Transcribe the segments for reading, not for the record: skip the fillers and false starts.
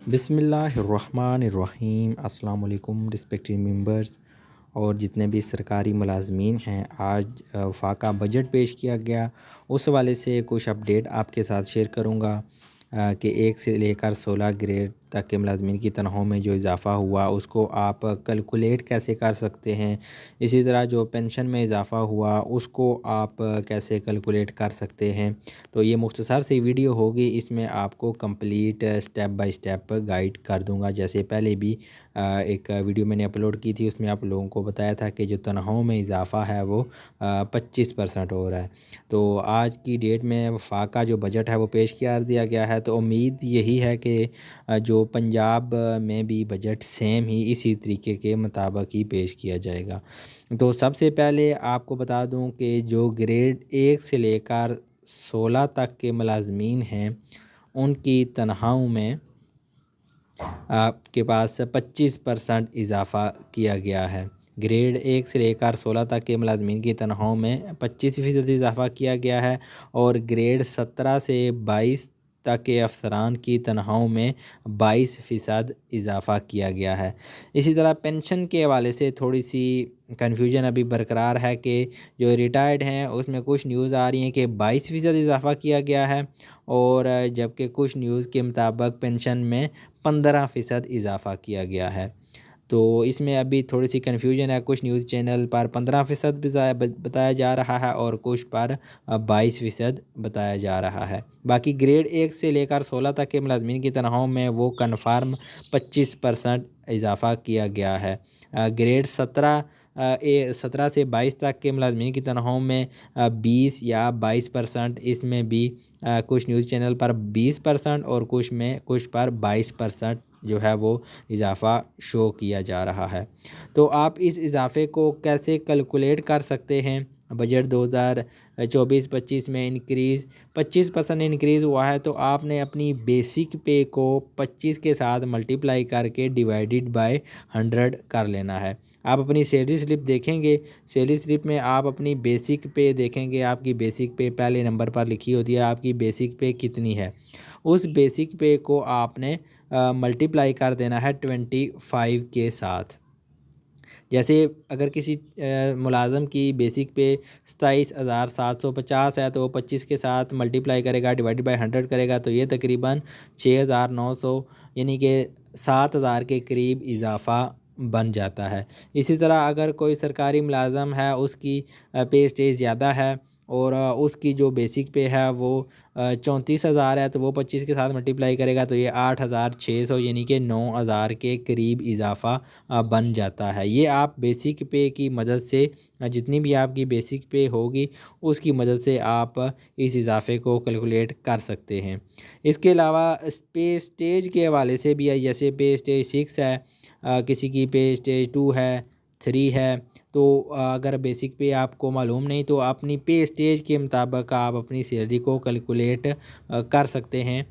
बिस्मिल्लाहिर्रहमानिर्रहीम। अस्सलाम वालेकुम रिस्पेक्टेड मेंबर्स और जितने भी सरकारी मुलाजमीन हैं। आज वफाका बजट पेश किया गया, उस हवाले से कुछ अपडेट आपके साथ शेयर करूँगा कि 1 से लेकर 16 ग्रेड तक के मुलाजमीन की तनख्वाहों में जो इजाफ़ा हुआ उसको आप कैलकुलेट कैसे कर सकते हैं। इसी तरह जो पेंशन में इजाफ़ा हुआ उसको आप कैसे कैलकुलेट कर सकते हैं। तो ये मुख्तसर सी वीडियो होगी, इसमें आपको complete step by step guide कर दूंगा। जैसे पहले भी एक वीडियो मैंने अपलोड की थी, उसमें आप लोगों को बताया था कि जो तनख्वाहों में इजाफ़ा है वो 25% हो रहा है। तो आज की डेट में वफाका जो बजट है वो पेश कर दिया गया है। तो उम्मीद यही है कि जो पंजाब में भी बजट सेम ही इसी तरीके के मुताबिक ही पेश किया जाएगा। तो सबसे पहले आपको बता दूं कि जो ग्रेड 1 से लेकर 16 तक के मुलाजमीन हैं उनकी तनख्वाहों में आपके पास 25% इजाफ़ा किया गया है। ग्रेड 1 से लेकर 16 तक के मुलाजमीन की तनख्वाहों में 25% इजाफ़ा किया गया है और ग्रेड 17 से 22 तक के अफसरान की तनख्वाहों में 22% इजाफ़ा किया गया है। इसी तरह पेंशन के हवाले से थोड़ी सी कन्फ्यूजन अभी बरकरार है कि जो रिटायर्ड हैं उसमें कुछ न्यूज़ आ रही हैं कि 22% इजाफ़ा किया गया है और जबकि कुछ न्यूज़ के मुताबिक पेंशन में 15% इजाफ़ा किया गया है। तो इसमें अभी थोड़ी सी कन्फ्यूजन है, कुछ न्यूज़ चैनल पर 15% बताया जा रहा है और कुछ पर 22% बताया जा रहा है। बाकी ग्रेड 1 से लेकर 16 तक के मुलाजमीन की तनख्वाहों में वो कन्फर्म 25% इजाफ़ा किया गया है। ग्रेड 17 से 22 तक के मुलाजमीन की तनख्वाहों में 20 या 22%, इसमें भी कुछ न्यूज़ चैनल पर 20% और कुछ पर 22% जो है वो इजाफ़ा शो किया जा रहा है। तो आप इस इजाफ़े को कैसे कैलकुलेट कर सकते हैं। बजट 2024-25 में इंक्रीज़ 25% इंक्रीज़ हुआ है, तो आपने अपनी बेसिक पे को 25 के साथ मल्टीप्लाई करके डिवाइडेड बाय 100 कर लेना है। आप अपनी सैलरी स्लिप देखेंगे, सैलरी स्लिप में आप अपनी बेसिक पे देखेंगे, आपकी बेसिक पे पहले नंबर पर लिखी होती है, आपकी बेसिक पे कितनी है। उस बेसिक पे को आपने मल्टीप्लाई कर देना है 25 के साथ। जैसे अगर किसी मुलाज़म की बेसिक पे 27,750 है, तो वो 25 के साथ मल्टीप्लाई करेगा, डिवाइडेड बाय 100 करेगा, तो ये तकरीबन 6,900 यानी कि 7,000 के करीब इजाफ़ा बन जाता है। इसी तरह अगर कोई सरकारी मुलाज़म है, उसकी पे स्टेज ज़्यादा है और उसकी जो बेसिक पे है वो 34,000 है, तो वो 25 के साथ मल्टीप्लाई करेगा तो ये 8,600 यानी कि 9,000 के करीब इजाफ़ा बन जाता है। ये आप बेसिक पे की मदद से जितनी भी आपकी बेसिक पे होगी उसकी मदद से आप इस इजाफ़े को कैलकुलेट कर सकते हैं। इसके अलावा पे स्टेज के हवाले से भी है, जैसे पे स्टेज 6 है, किसी की पे स्टेज 2 है, 3 है। तो अगर बेसिक पे आपको मालूम नहीं तो अपनी पे स्टेज के मुताबिक आप अपनी सैलरी को कैलकुलेट कर सकते हैं।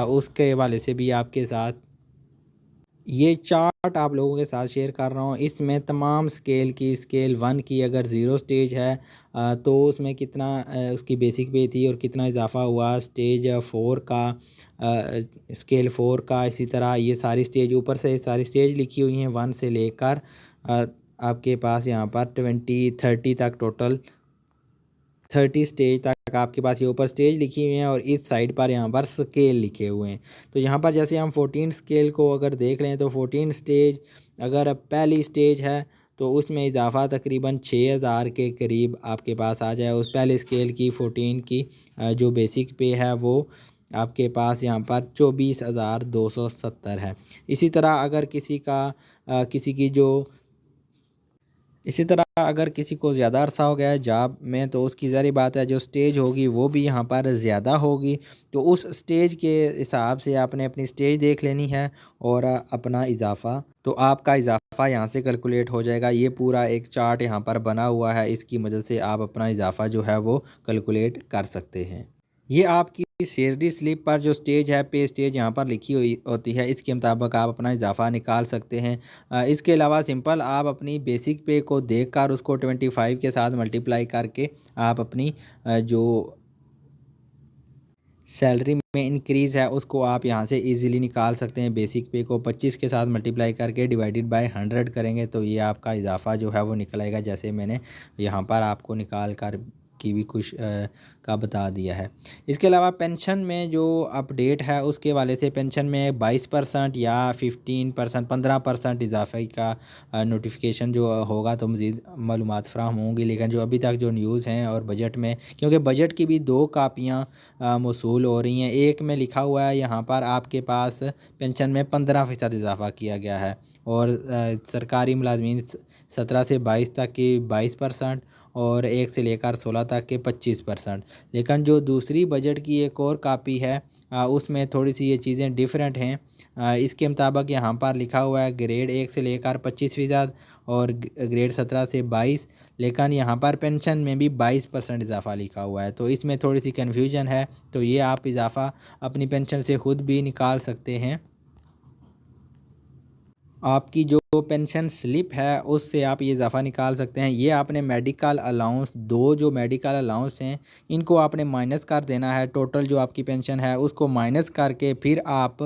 उसके हवाले से भी आपके साथ ये चार्ट आप लोगों के साथ शेयर कर रहा हूँ। इसमें तमाम स्केल 1 की अगर 0 स्टेज है तो उसमें कितना उसकी बेसिक पे थी और कितना इजाफ़ा हुआ। स्टेज 4 का स्केल 4 का, इसी तरह ये सारी स्टेज ऊपर से सारी स्टेज लिखी हुई हैं 1 से लेकर आपके पास यहाँ पर 20-30 तक, टोटल 30 स्टेज तक आपके पास ये ऊपर स्टेज लिखी हुई हैं और इस साइड पर यहाँ पर स्केल लिखे हुए हैं। तो यहाँ पर जैसे हम 14 स्केल को अगर देख लें तो 14 स्टेज अगर पहली स्टेज है तो उसमें इजाफ़ा तकरीबन 6,000 के करीब आपके पास आ जाए। उस पहले स्केल की 14 की जो बेसिक पे है वो आपके पास यहाँ पर 24,270 है। इसी तरह अगर किसी की जो इसी तरह अगर किसी को ज़्यादा अरसा हो गया है जॉब में तो उसकी ज़ाहिर बात है जो स्टेज होगी वो भी यहाँ पर ज़्यादा होगी। तो उस स्टेज के हिसाब से आपने अपनी स्टेज देख लेनी है और अपना इजाफ़ा, तो आपका इजाफ़ा यहाँ से कैलकुलेट हो जाएगा। ये पूरा एक चार्ट यहाँ पर बना हुआ है, इसकी मदद से आप अपना इजाफ़ा जो है वो कैलकुलेट कर सकते हैं। ये आपकी सैलरी स्लिप पर जो स्टेज है, पे स्टेज यहाँ पर लिखी हुई होती है, इसके मुताबिक आप अपना इजाफ़ा निकाल सकते हैं। इसके अलावा सिंपल आप अपनी बेसिक पे को देखकर उसको 25 के साथ मल्टीप्लाई करके आप अपनी जो सैलरी में इंक्रीज़ है उसको आप यहाँ से इजीली निकाल सकते हैं। बेसिक पे को 25 के साथ मल्टीप्लाई करके डिवाइडेड बाय 100 करेंगे तो ये आपका इजाफा जो है वो निकल आएगा, जैसे मैंने यहाँ पर आपको निकाल कर की भी कुछ का बता दिया है। इसके अलावा पेंशन में जो अपडेट है उसके वाले से पेंशन में 22% या 15% 15% इजाफे का नोटिफिकेशन जो होगा तो मज़ीद मालूमात फ़राहम होंगी। लेकिन जो अभी तक जो न्यूज़ हैं और बजट में, क्योंकि बजट की भी 2 कापियाँ मौसूल हो रही हैं। एक में लिखा हुआ है यहाँ पर आपके पास पेंशन में 15% इजाफा किया गया है और सरकारी मुलाजमीन 17 से 22 तक की 22% और 1 से लेकर 16 तक के 25%। लेकिन जो दूसरी बजट की एक और कापी है उसमें थोड़ी सी ये चीज़ें डिफरेंट हैं। इसके मुताबिक यहाँ पर लिखा हुआ है ग्रेड 1 से लेकर 25% और ग्रेड 17 से 22, लेकिन यहाँ पर पेंशन में भी 22% इजाफा लिखा हुआ है। तो इसमें थोड़ी सी कन्फ्यूजन है, तो ये आप इजाफा अपनी पेंशन से ख़ुद भी निकाल सकते हैं। आपकी जो पेंशन स्लिप है उससे आप ये इजाफा निकाल सकते हैं। ये आपने मेडिकल अलाउंस, दो जो मेडिकल अलाउंस हैं इनको आपने माइनस कर देना है। टोटल जो आपकी पेंशन है उसको माइनस करके फिर आप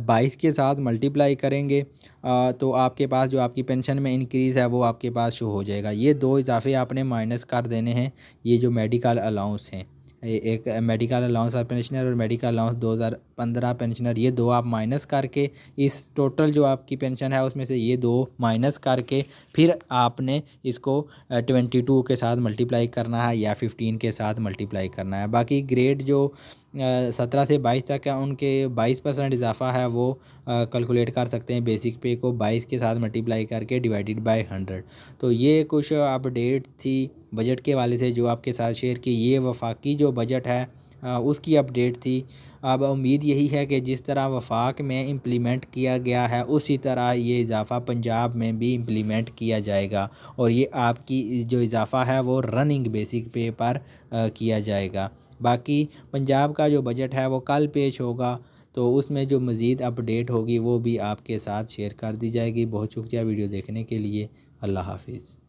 22 के साथ मल्टीप्लाई करेंगे तो आपके पास जो आपकी पेंशन में इंक्रीज़ है वो आपके पास शो हो जाएगा। ये दो इजाफे आपने माइनस कर देने हैं। ये जो मेडिकल अलाउंस हैं, एक मेडिकल अलाउंस और पेंशनर और मेडिकल अलाउंस 2015 पेंशनर, ये दो आप माइनस करके इस टोटल जो आपकी पेंशन है उसमें से ये दो माइनस करके फिर आपने इसको 22 के साथ मल्टीप्लाई करना है या 15 के साथ मल्टीप्लाई करना है। बाकी ग्रेड जो 17 से 22 तक है उनके 22% इजाफा है वो कैलकुलेट कर सकते हैं। बेसिक पे को 22 के साथ मल्टीप्लाई करके डिवाइडेड बाय 100। तो ये कुछ अपडेट थी बजट के वाले से जो आपके साथ शेयर की। ये वफाकी जो बजट है उसकी अपडेट थी। अब उम्मीद यही है कि जिस तरह वफाक में इम्प्लीमेंट किया गया है उसी तरह ये इजाफ़ा पंजाब में भी इम्प्लीमेंट किया जाएगा और ये आपकी जो इजाफ़ा है वो रनिंग बेसिक पे पर किया जाएगा। बाकी पंजाब का जो बजट है वो कल पेश होगा, तो उसमें जो मज़ीद अपडेट होगी वो भी आपके साथ शेयर कर दी जाएगी। बहुत शुक्रिया वीडियो देखने के लिए। अल्लाह हाफिज़।